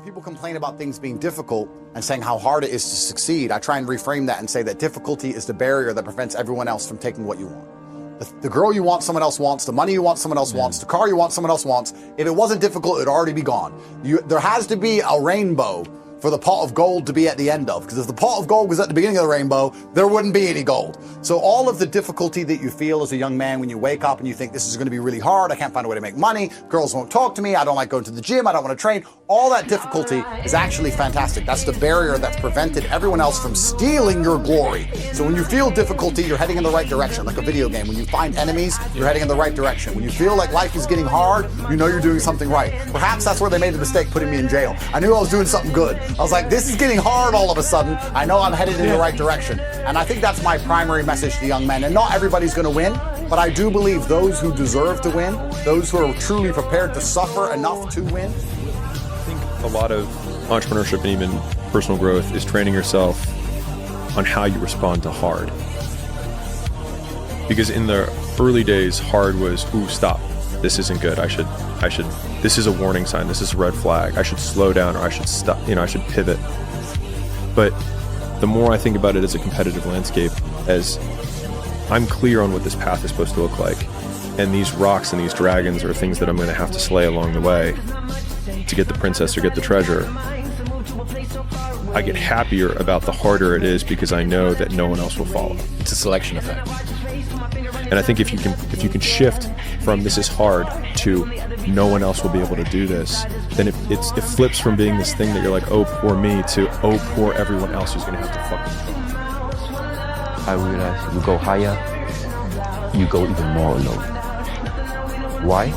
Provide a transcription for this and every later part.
people complain about things being difficult and saying how hard it is to succeed, I try and reframe that and say that difficulty is the barrier that prevents everyone else from taking what you want. The girl you want, someone else wants. The money you want, someone else wants. The car you want, someone else wants. If it wasn't difficult, it'd already be gone. There has to be a rainbow for the pot of gold to be at the end of. Because if the pot of gold was at the beginning of the rainbow, there wouldn't be any gold. So all of the difficulty that you feel as a young man when you wake up and you think this is going to be really hard, I can't find a way to make money, girls won't talk to me, I don't like going to the gym, I don't want to train, all that difficulty is actually fantastic. That's the barrier that's prevented everyone else from stealing your glory. So when you feel difficulty, you're heading in the right direction, like a video game. When you find enemies, you're heading in the right direction. When you feel like life is getting hard, you know you're doing something right. Perhaps that's where they made the mistake putting me in jail. I knew I was doing something good. I was like, this is getting hard all of a sudden. I know I'm headed in the right direction. And I think that's my primary message to young men. And not everybody's going to win, but I do believe those who deserve to win, those who are truly prepared to suffer enough to win. I think a lot of entrepreneurship and even personal growth is training yourself on how you respond to hard. Because in the early days, hard was, ooh, stop. This isn't good. I should, this is a warning sign. This is a red flag. I should slow down, or I should stop, I should pivot. But the more I think about it as a competitive landscape, as I'm clear on what this path is supposed to look like, and these rocks and these dragons are things that I'm going to have to slay along the way to get the princess or get the treasure, I get happier about the harder it is because I know that no one else will follow. It's a selection effect. And I think if you can shift from this is hard to no one else will be able to do this, then it flips from being this thing that you're like, oh, poor me, to oh, poor everyone else who's going to have to fucking try. I realized you go higher, you go even more alone. Why?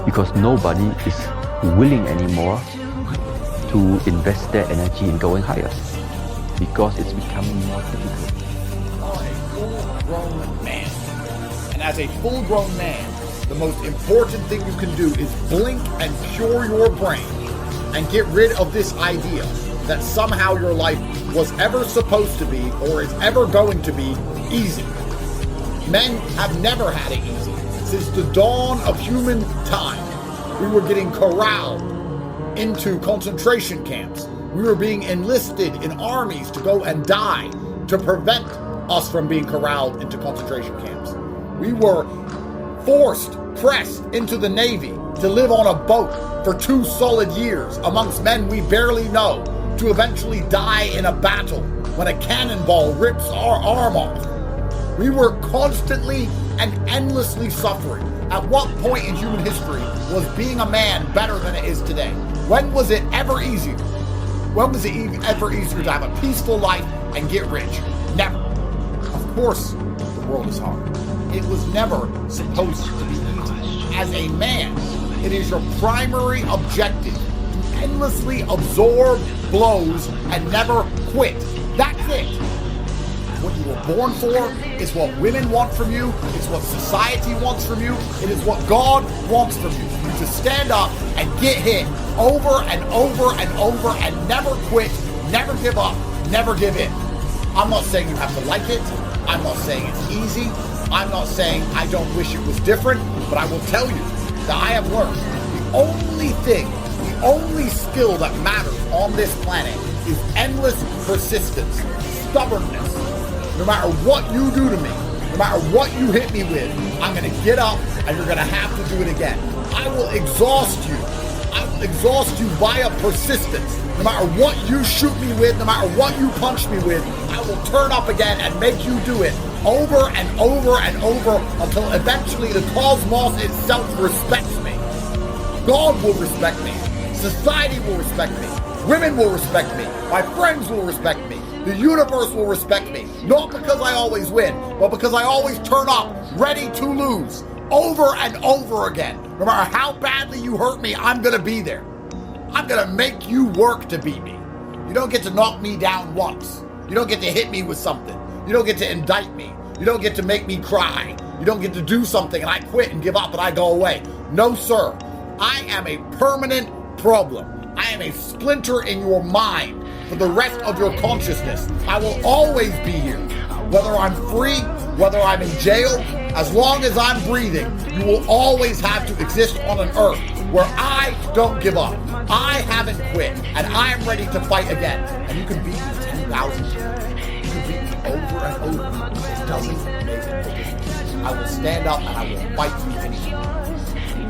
Because nobody is willing anymore to invest their energy in going higher. Because it's becoming more difficult. Full-grown man. And as a full-grown man, the most important thing you can do is blink and cure your brain and get rid of this idea that somehow your life was ever supposed to be or is ever going to be easy. Men have never had it easy. Since the dawn of human time, we were getting corralled into concentration camps. We were being enlisted in armies to go and die to prevent us from being corralled into concentration camps. We were pressed into the Navy to live on a boat for 2 solid years amongst men we barely know, to eventually die in a battle when a cannonball rips our arm off. We were constantly and endlessly suffering. At what point in human history was being a man better than it is today? When was it ever easier? When was it ever easier to have a peaceful life and get rich? Never. Of course, the world is hard. It was never supposed to be easy. As a man, it is your primary objective to endlessly absorb blows and never quit. That's it. What you were born for is what women want from you. It's what society wants from you. It is what God wants from you. You just stand up and get hit over and over and over and never quit, never give up, never give in. I'm not saying you have to like it. I'm not saying it's easy. I'm not saying I don't wish it was different, but I will tell you that I have learned the only skill that matters on this planet is endless persistence, stubbornness. No matter what you do to me, no matter what you hit me with, I'm going to get up and you're going to have to do it again. I will exhaust you. I will exhaust you via persistence. No matter what you shoot me with, no matter what you punch me with, I will turn up again and make you do it over and over and over until eventually the cosmos itself respects me. God will respect me. Society will respect me. Women will respect me. My friends will respect me. The universe will respect me. Not because I always win, but because I always turn up ready to lose over and over again. No matter how badly you hurt me, I'm going to be there. I'm going to make you work to beat me. You don't get to knock me down once. You don't get to hit me with something. You don't get to indict me. You don't get to make me cry. You don't get to do something and I quit and give up and I go away. No, sir. I am a permanent problem. I am a splinter in your mind for the rest of your consciousness. I will always be here. Whether I'm free, whether I'm in jail, as long as I'm breathing, you will always have to exist on an earth where I don't give up. I haven't quit, and I am ready to fight again. And you can beat me 10,000 times. You can beat me over and over. It doesn't make a difference. I will stand up and I will fight you anymore.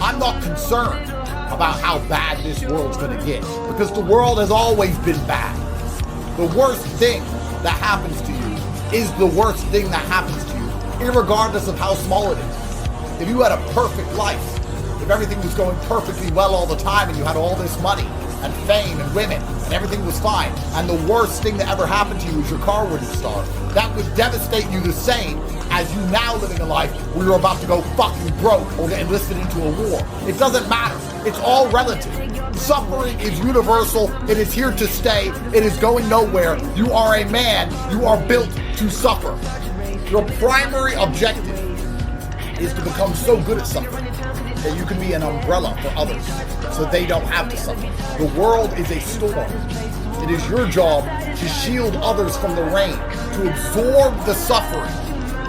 I'm not concerned about how bad this world's going to get, because the world has always been bad. The worst thing that happens to you is the worst thing that happens to you, irregardless of how small it is. If you had a perfect life, if everything was going perfectly well all the time and you had all this money and fame and women and everything was fine, and the worst thing that ever happened to you is your car wouldn't start, that would devastate you the same as you now living a life where you're about to go fucking broke or get enlisted into a war. It doesn't matter. It's all relative. Suffering is universal. It is here to stay. It is going nowhere. You are a man. You are built to suffer. Your primary objective is to become so good at suffering that you can be an umbrella for others so they don't have to suffer. The world is a storm. It is your job to shield others from the rain, to absorb the suffering.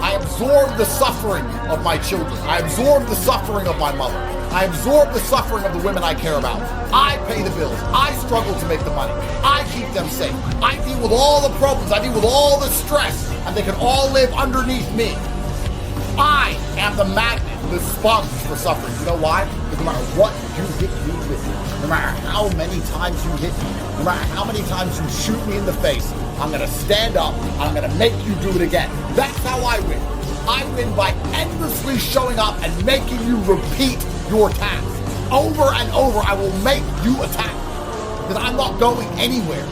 I absorb the suffering of my children. I absorb the suffering of my mother. I absorb the suffering of the women I care about. I pay the bills. I struggle to make the money. I keep them safe. I deal with all the problems. I deal with all the stress, and they can all live underneath me. I am the magnet, the sponge for suffering. You know why? Because no matter what you hit me with, no matter how many times you hit me, no matter how many times you shoot me in the face, I'm going to stand up and I'm going to make you do it again. That's how I win. I win by endlessly showing up and making you repeat your task. Over and over, I will make you attack. Because I'm not going anywhere.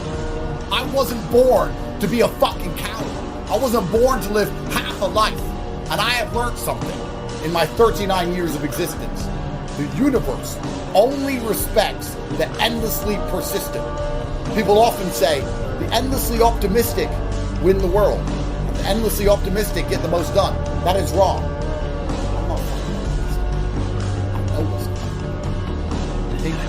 I wasn't born to be a fucking coward. I wasn't born to live half a life. And I have learned something in my 39 years of existence. The universe only respects the endlessly persistent. People often say, the endlessly optimistic win the world. And the endlessly optimistic get the most done. That is wrong. I'm not fucking optimistic. I know what's going on.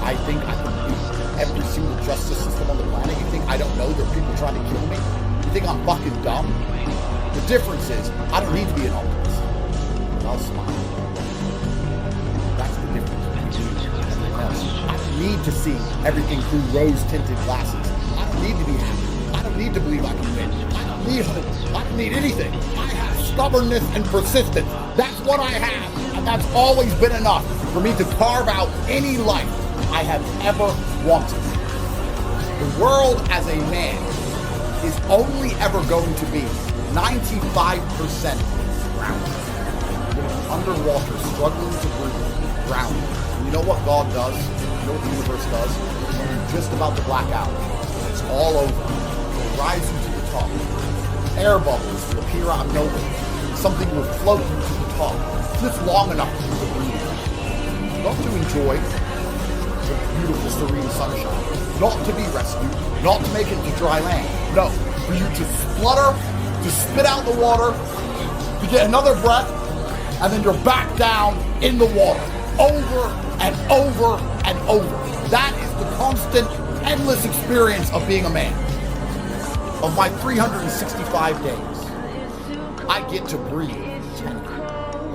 I think I can beat every single justice system on the planet. You think I don't know there are people trying to kill me? You think I'm fucking dumb? The difference is, I don't need to be an optimist. I'll smile. That's the difference between everything else. I don't need to see everything through rose-tinted glasses. I don't need to be happy. I don't need to believe I can win. I don't need hope. I don't need anything. I have stubbornness and persistence. That's what I have. And that's always been enough for me to carve out any life I have ever wanted. The world as a man is only ever going to be 95% grounded. Underwater, struggling to breathe, grounded. And you know what God does? You know what the universe does? When you're just about to black out, it's all over. It'll rise you to the top. Air bubbles will appear out of nowhere. Something will float you to the top, just long enough for you to breathe. Not to enjoy the beautiful, serene sunshine. Not to be rescued. Not to make it to dry land. No, for you to splutter, to spit out the water, to get another breath, and then you're back down in the water, over and over and over. That is the constant, endless experience of being a man. Of my 365 days, I get to breathe 10.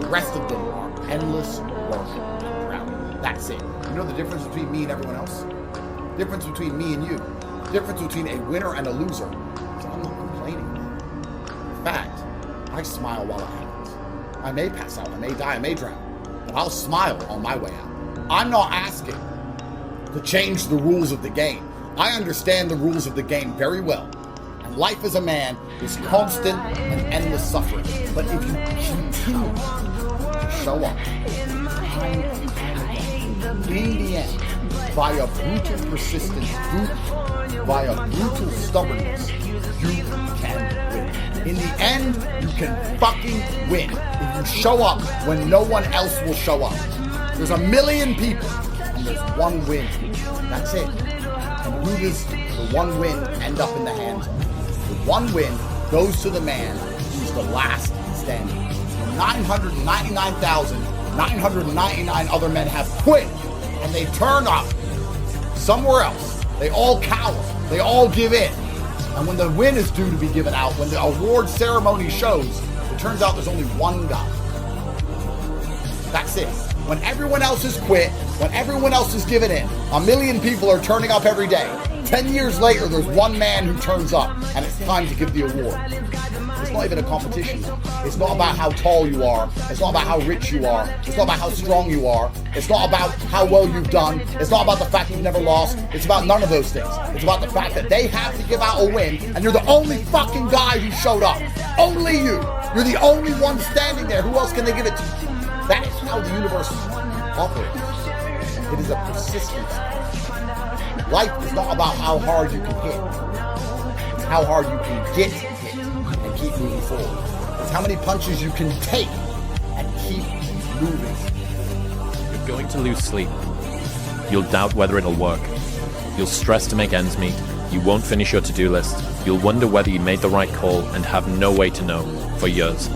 The rest of them are endless work and drowning. That's it. You know the difference between me and everyone else? The difference between me and you? The difference between a winner and a loser? So I'm not complaining. In fact, I smile while it happens. I may pass out, I may die, I may drown, but I'll smile on my way out. I'm not asking to change the rules of the game. I understand the rules of the game very well. And life as a man is constant and endless suffering. But if you continue to show up, time and time again, in the end, via brutal persistence, via brutal stubbornness, you can win. In the end, you can fucking win if you show up when no one else will show up. There's a million people, and there's one win. That's it. And who does the one win end up in the hands of? The one win goes to the man who's the last standing. 999,999 other men have quit, and they turn up somewhere else. They all cower. They all give in. And when the win is due to be given out, when the award ceremony shows, it turns out there's only one guy. That's it. When everyone else has quit, when everyone else has given in, 1 million people are turning up every day. 10 years later, there's one man who turns up, and it's time to give the award. It's not even a competition. It's not about how tall you are. It's not about how rich you are. It's not about how strong you are. It's not about how well you've done. It's not about the fact you've never lost. It's about none of those things. It's about the fact that they have to give out a win, and you're the only fucking guy who showed up. Only you. You're the only one standing there. Who else can they give it to? That is how the universe operates. It is a persistence. Life is not about how hard you can hit. It's how hard you can get hit and keep moving forward. It's how many punches you can take and keep moving. You're going to lose sleep. You'll doubt whether it'll work. You'll stress to make ends meet. You won't finish your to-do list. You'll wonder whether you made the right call and have no way to know for years.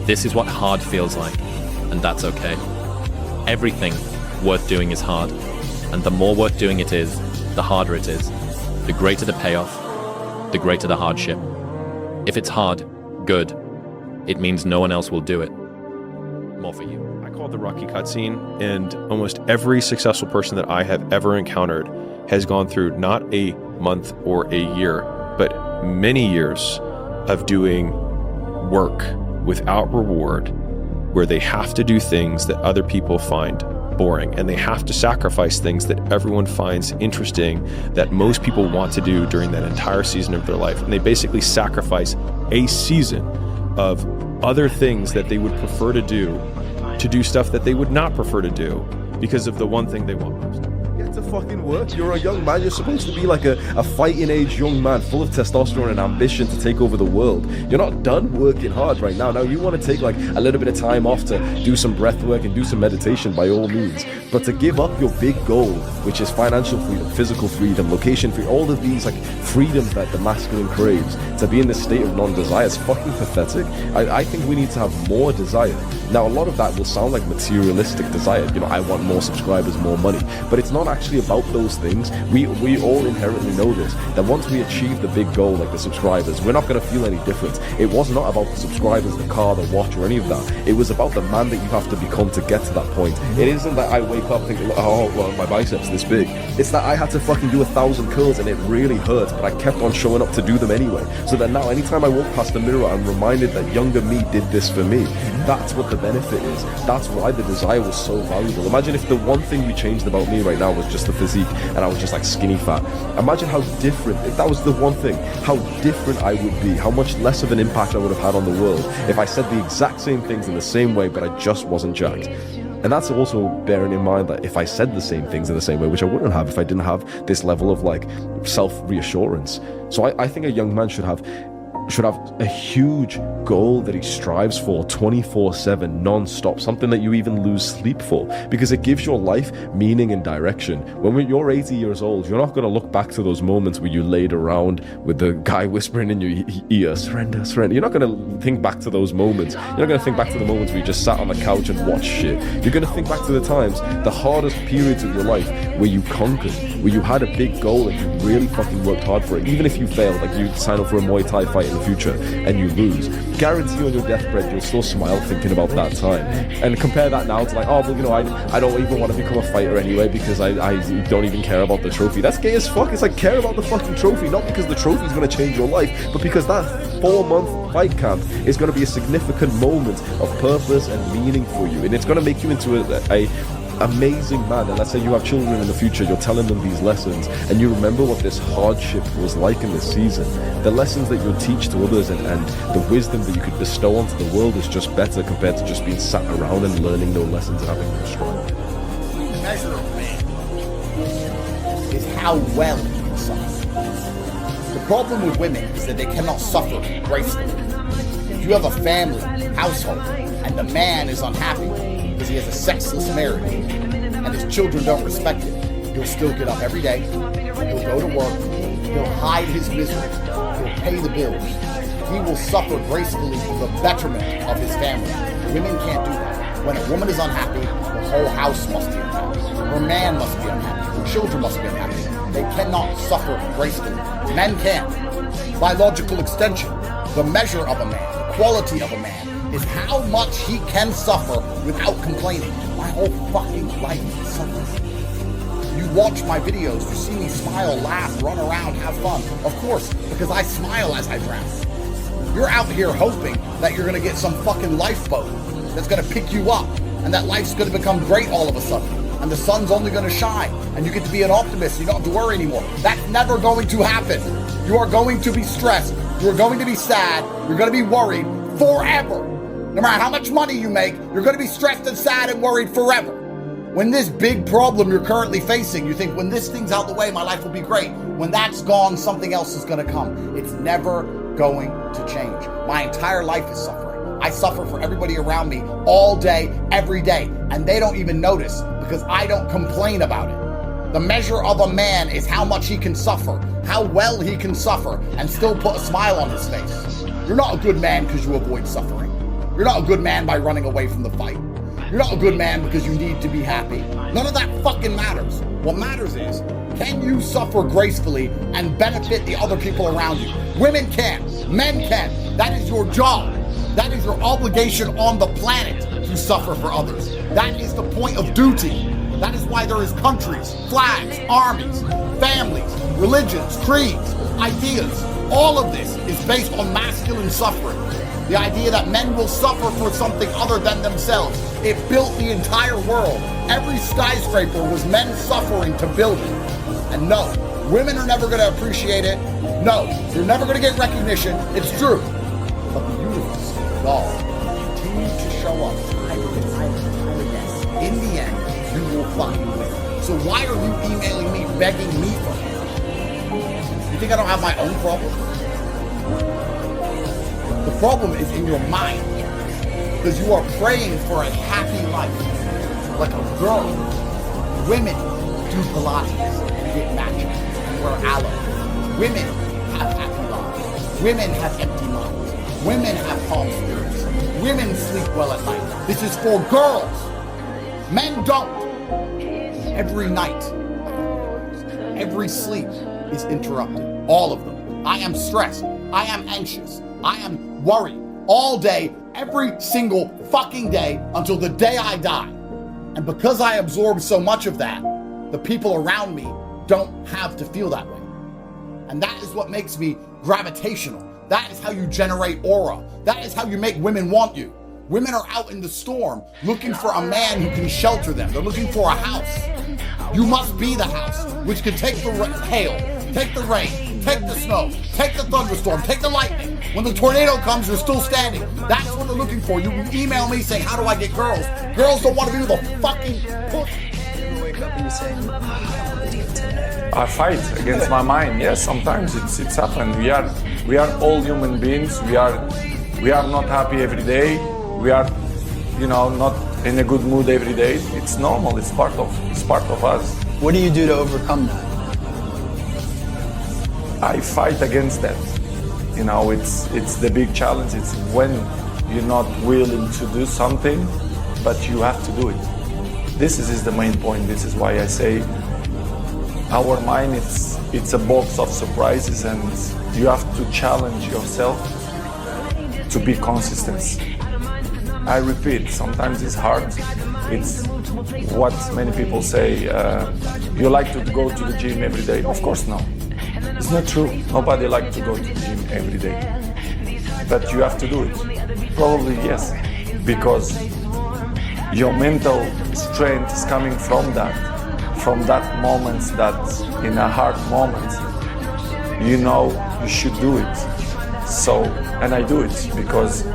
This is what hard feels like, and that's okay. Everything worth doing is hard, and the more worth doing it is, the harder it is. The greater the payoff, the greater the hardship. If it's hard, good. It means no one else will do it. More for you. I call it the Rocky cutscene, and almost every successful person that I have ever encountered has gone through not a month or a year, but many years of doing work without reward, where they have to do things that other people find boring, and they have to sacrifice things that everyone finds interesting, that most people want to do during that entire season of their life. And they basically sacrifice a season of other things that they would prefer to do stuff that they would not prefer to do because of the one thing they want most. Get to fucking work. You're a young man. You're supposed to be like a fighting age young man full of testosterone and ambition to take over the world. You're not done working hard right now. Now you want to take like a little bit of time off to do some breath work and do some meditation by all means. But to give up your big goal, which is financial freedom, physical freedom, location freedom, all of these like freedoms that the masculine craves, to be in this state of non-desire is fucking pathetic. I think we need to have more desire. Now a lot of that will sound like materialistic desire. You know, I want more subscribers, more money. But it's not actually about those things. We all inherently know this, that once we achieve the big goal, like the subscribers, we're not going to feel any difference. It was not about the subscribers, the car, the watch, or any of that. It was about the man that you have to become to get to that point. It isn't that I wake up thinking, oh, well, my biceps this big. It's that I had to fucking do 1,000 curls and it really hurts, but I kept on showing up to do them anyway. So that now, anytime I walk past the mirror, I'm reminded that younger me did this for me. That's what the benefit is. That's why the desire was so valuable. Imagine if the one thing we changed about me right now was just the physique and I was just like skinny fat. Imagine how different, if that was the one thing, how different I would be, how much less of an impact I would have had on the world if I said the exact same things in the same way, but I just wasn't jacked. And that's also bearing in mind that if I said the same things in the same way, which I wouldn't have if I didn't have this level of like self-reassurance. So I think a young man should have a huge goal that he strives for 24/7 non-stop, something that you even lose sleep for, because it gives your life meaning and direction. When you're 80 years old, you're not going to look back to those moments where you laid around with the guy whispering in your ear, surrender, surrender. You're not going to think back to those moments. You're not going to think back to the moments where you just sat on the couch and watched shit. You're going to think back to the times, the hardest periods of your life where you conquered, where you had a big goal and you really fucking worked hard for it. Even if you failed, like you sign up for a Muay Thai fight in the future and you lose, guarantee on your deathbed you'll still smile thinking about that time. And compare that now to like, oh well, you know, I don't even want to become a fighter anyway because I don't even care about the trophy. That's gay as fuck. It's like, care about the fucking trophy, not because the trophy is going to change your life, but because that 4-month fight camp is going to be a significant moment of purpose and meaning for you, and it's going to make you into a amazing man. And let's say you have children in the future, you're telling them these lessons and you remember what this hardship was like in this season. The lessons that you'll teach to others and the wisdom that you could bestow onto the world is just better compared to just being sat around and learning no lessons and having no strive. The measure of man is how well he can suffer. The problem with women is that they cannot suffer gracefully. If you have a family, household, and the man is unhappy because he has a sexless marriage and his children don't respect it, he'll still get up every day, he'll go to work, he'll hide his misery, he'll pay the bills. He will suffer gracefully for the betterment of his family. Women can't do that. When a woman is unhappy, the whole house must be unhappy. Her man must be unhappy. Her children must be unhappy. They cannot suffer gracefully. Men can. By logical extension, the measure of a man, the quality of a man, is how much he can suffer without complaining. My whole fucking life is suffering. You watch my videos, you see me smile, laugh, run around, have fun. Of course, because I smile as I drown. You're out here hoping that you're gonna get some fucking lifeboat that's gonna pick you up, and that life's gonna become great all of a sudden, and the sun's only gonna shine, and you get to be an optimist, you don't have to worry anymore. That's never going to happen. You are going to be stressed, you are going to be sad, you're gonna be worried forever. No matter how much money you make, you're gonna be stressed and sad and worried forever. When this big problem you're currently facing, you think, when this thing's out the way, my life will be great. When that's gone, something else is gonna come. It's never going to change. My entire life is suffering. I suffer for everybody around me all day, every day, and they don't even notice because I don't complain about it. The measure of a man is how much he can suffer, how well he can suffer, and still put a smile on his face. You're not a good man because you avoid suffering. You're not a good man by running away from the fight. You're not a good man because you need to be happy. None of that fucking matters. What matters is, can you suffer gracefully and benefit the other people around you? Women can. Men can. That is your job. That is your obligation on the planet to suffer for others. That is the point of duty. That is why there is countries, flags, armies, families, religions, creeds, ideas. All of this is based on masculine suffering. The idea that men will suffer for something other than themselves. It built the entire world. Every skyscraper was men suffering to build it. And no, women are never going to appreciate it. No, you're never going to get recognition. It's true. But the universe, God, will continue to show up time and time again. In the end, you will fucking win. So why are you emailing me, begging me for help? You think I don't have my own problems? The problem is in your mind, because you are praying for a happy life, like a girl. Women do Pilates and get matcha and wear aloe. Women have happy lives. Women have empty minds. Women have calm spirits. Women sleep well at night. This is for girls. Men don't. Every night, every sleep is interrupted. All of them. I am stressed. I am anxious. I am worried all day, every single fucking day until the day I die. And because I absorb so much of that, the people around me don't have to feel that way. And that is what makes me gravitational. That is how you generate aura. That is how you make women want you. Women are out in the storm looking for a man who can shelter them. They're looking for a house. You must be the house, which can take the hail, take the rain, take the snow, take the thunderstorm, take the lightning. When the tornado comes, you're still standing. That's what they're looking for. You email me saying, how do I get girls? Girls don't want to be with a fucking pussy. You wake up and you say, I don't want to deal today. I fight against my mind. Yes, sometimes it's happened. We are all human beings. We are not happy every day. We are, not in a good mood every day. It's normal. It's part of us. What do you do to overcome that? I fight against that. It's the big challenge. It's when you're not willing to do something, but you have to do it. This is the main point. This is why I say our mind, it's a box of surprises, and you have to challenge yourself to be consistent. I repeat, sometimes it's hard. It's what many people say, you like to go to the gym every day. Of course, no. It's not true. Nobody likes to go to the gym every day. But you have to do it. Probably yes, because your mental strength is coming from that moment, that in a hard moment, you should do it. So, and I do it because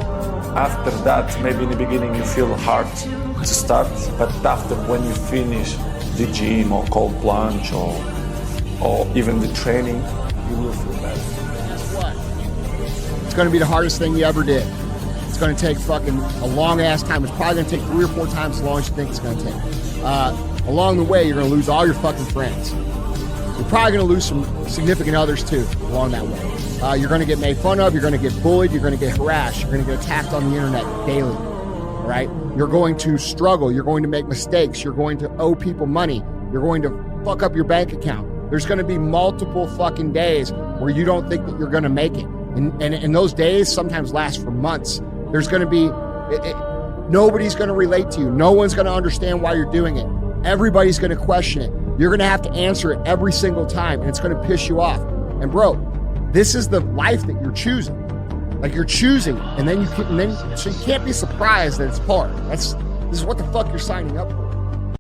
after that, maybe in the beginning you feel hard to start, but after when you finish the gym or cold plunge or even the training, you will feel better. Guess what? It's going to be the hardest thing you ever did. It's going to take fucking a long ass time. It's probably going to take 3 or 4 times as long as you think it's going to take. Along the way, you're going to lose all your fucking friends. You're probably going to lose some significant others too along that way. You're going to get made fun of. You're going to get bullied. You're going to get harassed. You're going to get attacked on the internet daily. Right? You're going to struggle. You're going to make mistakes. You're going to owe people money. You're going to fuck up your bank account. There's going to be multiple fucking days where you don't think that you're going to make it. And those days sometimes last for months. There's going to be Nobody's going to relate to you. No one's going to understand why you're doing it. Everybody's going to question it. You're going to have to answer it every single time, and it's going to piss you off. And bro, this is the life that you're choosing. Like, you're choosing it, and then so you can't be surprised that it's hard. This is what the fuck you're signing up for.